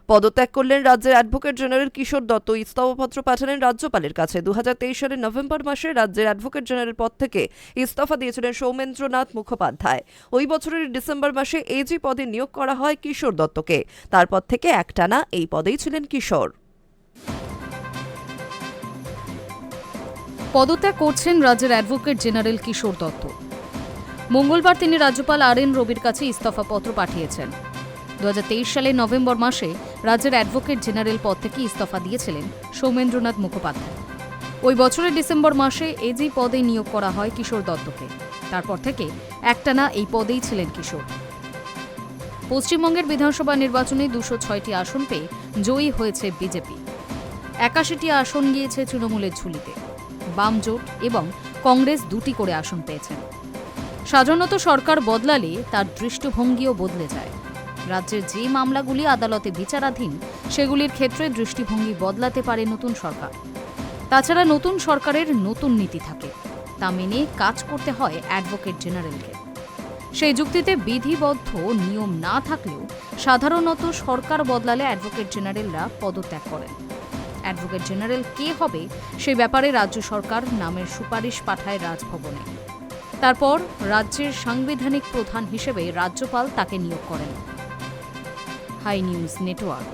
পদত্যাগ করলেন রাজ্যের অ্যাডভোকেট জেনারেল কিশোর দত্ত। ইস্তফাপত্র পাঠালেন রাজ্যপালের কাছে। 2023 সালের নভেম্বর মাসে রাজ্যের অ্যাডভোকেট জেনারেল পদ থেকে ইস্তফা দিয়েছিলেন সৌমেন্দ্রনাথ মুখোপাধ্যায়। ওই বছরের ডিসেম্বর মাসে এজি পদে নিয়োগ করা হয় কিশোর দত্তকে। তারপর থেকে একটানা এই পদেই ছিলেন কিশোর। পদত্যাগ করছেন রাজ্যের অ্যাডভোকেট জেনারেল কিশোর দত্ত। মঙ্গলবার তিনি রাজ্যপাল আর.এন. রবির কাছে ইস্তফাপত্র পাঠিয়েছেন। 2023 সালের নভেম্বর মাসে রাজ্যের অ্যাডভোকেট জেনারেল পদ থেকে ইস্তফা দিয়েছিলেন সৌমেন্দ্রনাথ মুখোপাধ্যায়। ওই বছরের ডিসেম্বর মাসে এজি পদে নিয়োগ করা হয় কিশোর দত্তকে। তারপর থেকে একটানা এই পদেই ছিলেন কিশোর। পশ্চিমবঙ্গের বিধানসভা নির্বাচনে 206টি আসন পেয়ে জয়ী হয়েছে বিজেপি। 81টি আসন গিয়েছে তৃণমূলের ঝুলিতে। বাম জোট এবং কংগ্রেস 2টি করে আসন পেয়েছেন। সাধারণত সরকার বদলালে তার দৃষ্টিভঙ্গিও বদলে যায়। রাজ্যের যে মামলাগুলি আদালতে বিচারাধীন সেগুলির ক্ষেত্রে দৃষ্টিভঙ্গি বদলাতে পারে নতুন সরকার। তাছাড়া নতুন সরকারের নতুন নীতি থাকে, তা মেনে কাজ করতে হয় অ্যাডভোকেট জেনারেলকে। সেই যুক্তিতে বিধিবদ্ধ নিয়ম না থাকলেও সাধারণত সরকার বদলালে অ্যাডভোকেট জেনারেলরা পদত্যাগ করেন। অ্যাডভোকেট জেনারেল কে হবে সে ব্যাপারে রাজ্য সরকার নামের সুপারিশ পাঠায় রাজভবনে। তারপর রাজ্যের সাংবিধানিক প্রধান হিসেবে রাজ্যপাল তাকে নিয়োগ করেন। Hi news network.